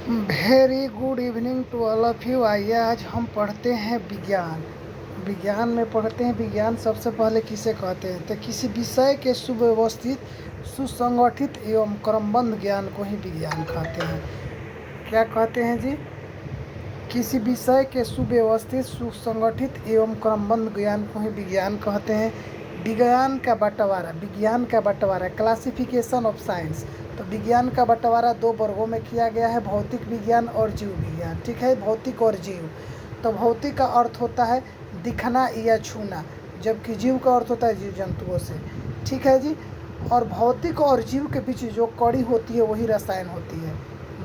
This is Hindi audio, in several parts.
Very good evening to all of you. आइए आज हम पढ़ते हैं विज्ञान। विज्ञान में पढ़ते हैं विज्ञान सबसे पहले किसे कहते हैं, तो किसी विषय के सुव्यवस्थित सुसंगठित एवं क्रमबद्ध ज्ञान को ही विज्ञान कहते हैं। क्या कहते हैं जी? किसी विषय के सुव्यवस्थित सुसंगठित एवं क्रमबद्ध ज्ञान को ही विज्ञान कहते हैं। विज्ञान का बंटवारा क्लासिफिकेशन ऑफ साइंस। तो विज्ञान का बंटवारा दो वर्गों में किया गया है, भौतिक विज्ञान और जीव विज्ञान। ठीक है, भौतिक और जीव। तो भौतिक का अर्थ होता है दिखना या छूना, जबकि जीव का अर्थ होता है जीव जंतुओं से। ठीक है जी। और भौतिक और जीव के बीच जो कड़ी होती है वही रसायन होती है।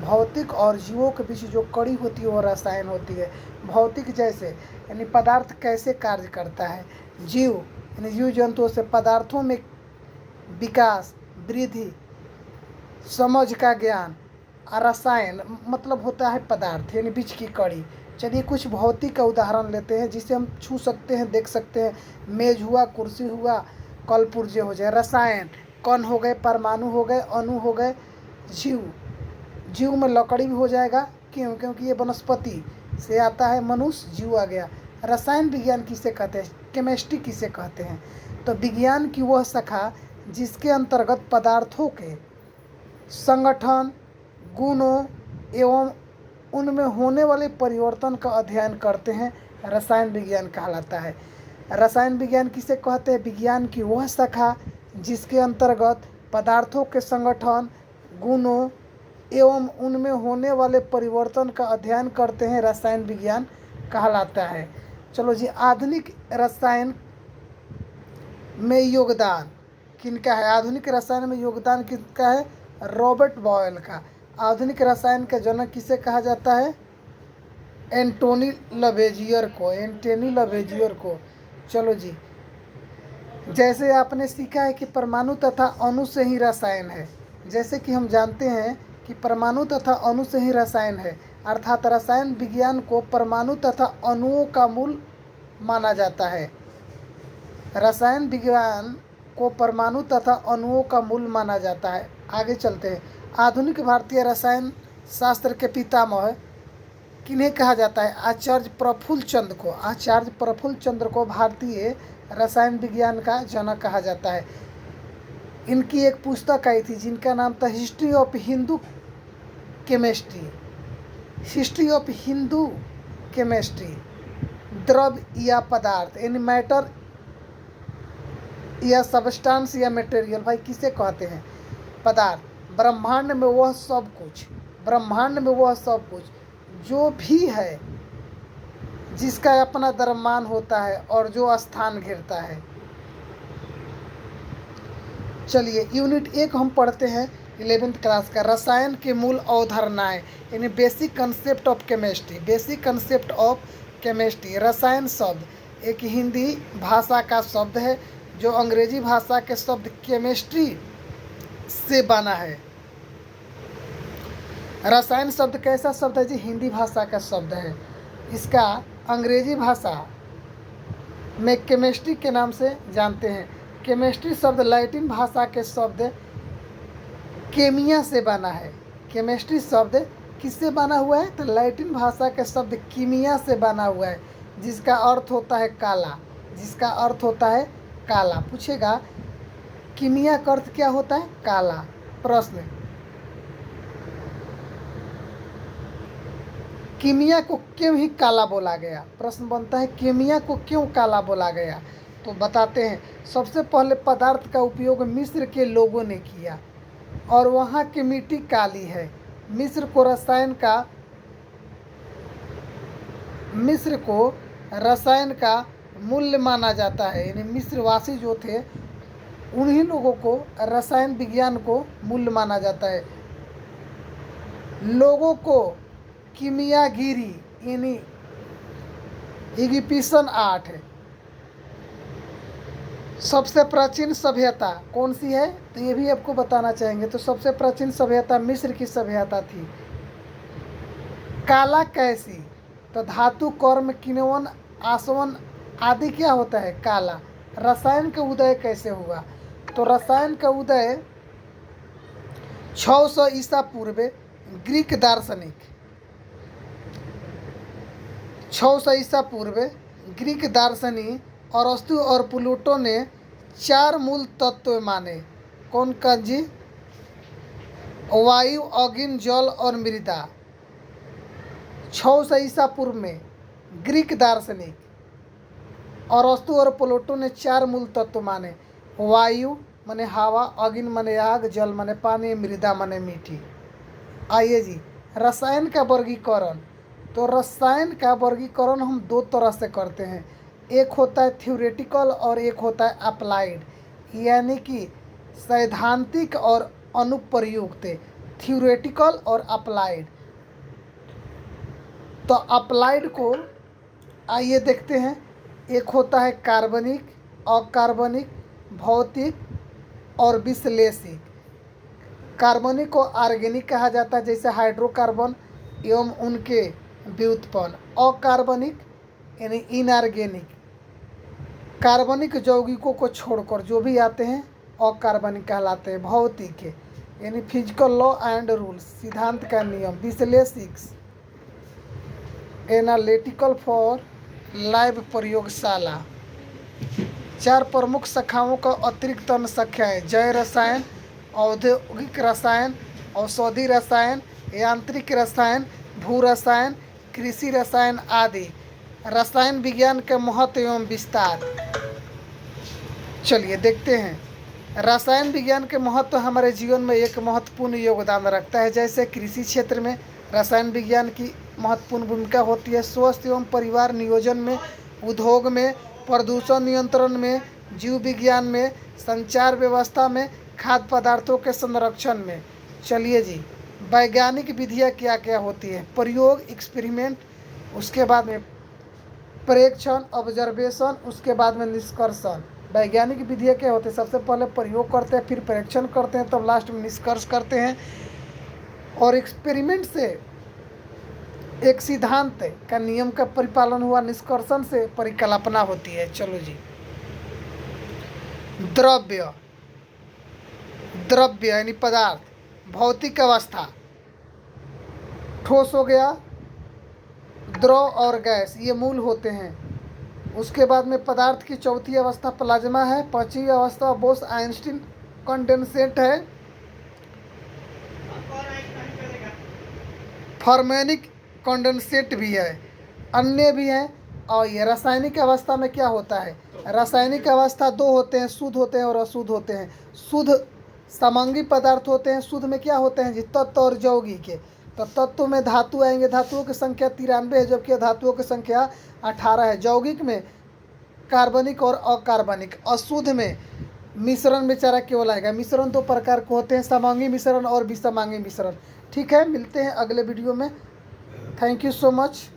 भौतिक और जीवों के बीच जो कड़ी होती है वो रसायन होती है। भौतिक जैसे यानी पदार्थ कैसे कार्य करता है, जीव यानी जीव जंतुओं से पदार्थों में विकास, वृद्धि, समझ का ज्ञान। और रसायन मतलब होता है पदार्थ यानी बीच की कड़ी। चलिए कुछ भौतिक का उदाहरण लेते हैं जिसे हम छू सकते हैं, देख सकते हैं। मेज हुआ, कुर्सी हुआ, कल पुर्जे हो जाए। रसायन कण हो गए, परमाणु हो गए, अणु हो गए। जीव में लकड़ी भी हो जाएगा, क्यों? क्योंकि ये वनस्पति से आता है, मनुष्य जीव आ गया। रसायन विज्ञान किसे कहते हैं, केमिस्ट्री किसे कहते हैं? तो विज्ञान की वह शाखा जिसके अंतर्गत पदार्थों के संगठन, गुणों एवं उनमें होने वाले परिवर्तन का अध्ययन करते हैं, रसायन विज्ञान कहलाता है। रसायन विज्ञान किसे कहते हैं? विज्ञान की वह शाखा जिसके अंतर्गत पदार्थों के संगठन, गुणों एवं उनमें होने वाले परिवर्तन का अध्ययन करते हैं, रसायन विज्ञान कहलाता है। चलो जी, आधुनिक रसायन में योगदान किनका है? आधुनिक रसायन में योगदान किसका है? रॉबर्ट बॉयल का। आधुनिक रसायन का जनक किसे कहा जाता है? एंटोनी लवेजियर को। चलो जी, जैसे आपने सीखा है कि परमाणु तथा अणु से ही रसायन है, जैसे कि हम जानते हैं कि परमाणु तथा अणु से ही रसायन है, अर्थात रसायन विज्ञान को परमाणु तथा अणुओं का मूल माना जाता है। रसायन विज्ञान को परमाणु तथा अणुओं का मूल माना जाता है। आगे चलते हैं। आधुनिक भारतीय रसायन शास्त्र के पितामह किन्हें कहा जाता है? आचार्य प्रफुल्ल चंद्र को भारतीय रसायन विज्ञान का जनक कहा जाता है। इनकी एक पुस्तक आई थी जिनका नाम था हिस्ट्री ऑफ हिंदू केमिस्ट्री। द्रव्य या पदार्थ यानी मैटर या सबस्टांस या मटेरियल, भाई किसे कहते हैं? पदार्थ। ब्रह्मांड में वह सब कुछ जो भी है जिसका अपना द्रव्यमान होता है और जो स्थान घेरता है। चलिए केमिस्ट्री 1 हम पढ़ते हैं 11th क्लास का। रसायन के मूल अवधारणाएं यानी बेसिक कंसेप्ट ऑफ केमिस्ट्री। रसायन शब्द एक हिंदी भाषा का शब्द है जो अंग्रेजी भाषा के शब्द केमिस्ट्री से बना है। रसायन शब्द कैसा शब्द है जी? हिंदी भाषा का शब्द है। इसका अंग्रेजी भाषा में केमिस्ट्री के नाम से जानते हैं। केमिस्ट्री शब्द लैटिन भाषा के शब्द केमिया से बना है। केमिस्ट्री शब्द किससे बना हुआ है? तो लैटिन भाषा के शब्द कीमिया से बना हुआ है, जिसका अर्थ होता है काला। पूछेगा कीमिया का अर्थ क्या होता है? काला। प्रश्न, कीमिया को क्यों ही काला बोला गया? प्रश्न बनता है कीमिया को क्यों काला बोला गया? तो बताते हैं। सबसे पहले पदार्थ का उपयोग मिस्र के लोगों ने किया और वहाँ की मिट्टी काली है। मिस्र को रसायन का मूल्य माना जाता है, यानी मिस्रवासी जो थे उन्हीं लोगों को रसायन विज्ञान को मूल्य माना जाता है। लोगों को कीमियागिरी यानी इजिप्शियन आर्ट है। सबसे प्राचीन सभ्यता कौन सी है? तो ये भी आपको बताना चाहेंगे। तो सबसे प्राचीन सभ्यता मिस्र की सभ्यता थी। काला कैसी? तो धातु, कर्म, किण्वन, आसवन आदि क्या होता है? काला। रसायन का उदय कैसे हुआ? तो रसायन का उदय 600 ईसा पूर्व ग्रीक दार्शनिक 600 ईसा पूर्व ग्रीक दार्शनिक अरस्तु और प्लूटो ने 4 मूल तत्व माने। कौन का जी? वायु, अग्नि, जल और मृदा। 600 ईसा पूर्व में ग्रीक दार्शनिक अरस्तु और प्लूटो ने 4 मूल तत्व माने। वायु माने हवा, अग्नि माने आग, जल माने पानी, मृदा माने मिट्टी। आइए जी, रसायन का वर्गीकरण। तो रसायन का वर्गीकरण हम 2 तरह से करते हैं। एक होता है थ्योरेटिकल और एक होता है अप्लाइड, यानी कि सैद्धांतिक और अनुप्रयुक्त। थ्योरेटिकल और अप्लाइड। तो अप्लाइड को आइए देखते हैं। एक होता है कार्बनिक, अकार्बनिक, भौतिक और विश्लेषिक। कार्बनिक को ऑर्गेनिक कहा जाता है, जैसे हाइड्रोकार्बन एवं उनके व्युत्पन्न। अकार्बनिक यानी इनऑर्गेनिक, कार्बनिक यौगिकों को छोड़कर जो भी आते हैं अकार्बनिक कहलाते हैं। भौतिक यानी फिजिकल लॉ एंड रूल्स, सिद्धांत का नियम। विश्लेषिक एनालिटिकल फॉर लैब, प्रयोगशाला। 4 प्रमुख शाखाओं का अतिरिक्त अन्य शाखाएं: जैव रसायन, औद्योगिक रसायन, औषधि रसायन, यांत्रिक रसायन, भू रसायन, कृषि रसायन आदि। रसायन विज्ञान के महत्व एवं विस्तार। चलिए देखते हैं। रसायन विज्ञान के महत्व हमारे जीवन में एक महत्वपूर्ण योगदान रखता है। जैसे कृषि क्षेत्र में रसायन विज्ञान की महत्वपूर्ण भूमिका होती है। स्वास्थ्य एवं परिवार नियोजन में, उद्योग में, प्रदूषण नियंत्रण में, जीव विज्ञान में, संचार व्यवस्था में, खाद्य पदार्थों के संरक्षण में। चलिए जी, वैज्ञानिक विधियाँ क्या क्या होती है? प्रयोग, एक्सपेरिमेंट, उसके बाद में परीक्षण, ऑब्जर्वेशन, उसके बाद में निष्कर्षण। वैज्ञानिक विधियाँ क्या होती है? सबसे पहले प्रयोग करते हैं, फिर परीक्षण करते हैं, तब लास्ट में निष्कर्ष करते हैं। और एक्सपेरिमेंट से एक सिद्धांत का नियम का परिपालन हुआ, निष्कर्षण से परिकल्पना होती है। चलो जी, द्रव्य, द्रव्य यानी पदार्थ। भौतिक अवस्था, ठोस हो गया, द्रव और गैस, ये मूल होते हैं। उसके बाद में पदार्थ की चौथी अवस्था प्लाज्मा है। पांचवी अवस्था बोस आइंस्टीन कंडेंसेट है। फॉर्मेनिक कंडेंसेट भी है, अन्य भी हैं। और ये रासायनिक अवस्था में क्या होता है? रासायनिक अवस्था 2 होते हैं, शुद्ध होते हैं और अशुद्ध होते हैं। शुद्ध समांगी पदार्थ होते हैं। शुद्ध में क्या होते हैं जी? तत्व और यौगिक के। तो तत्व में धातु आएंगे, धातुओं की संख्या 93 है, जबकि धातुओं की संख्या 18 है। यौगिक में कार्बनिक और अकार्बनिक। अशुद्ध में मिश्रण बेचारा केवल आएगा। मिश्रण 2 प्रकार के होते हैं, समांगी मिश्रण और विसमांगी मिश्रण। ठीक है, मिलते हैं अगले वीडियो में। Thank you so much.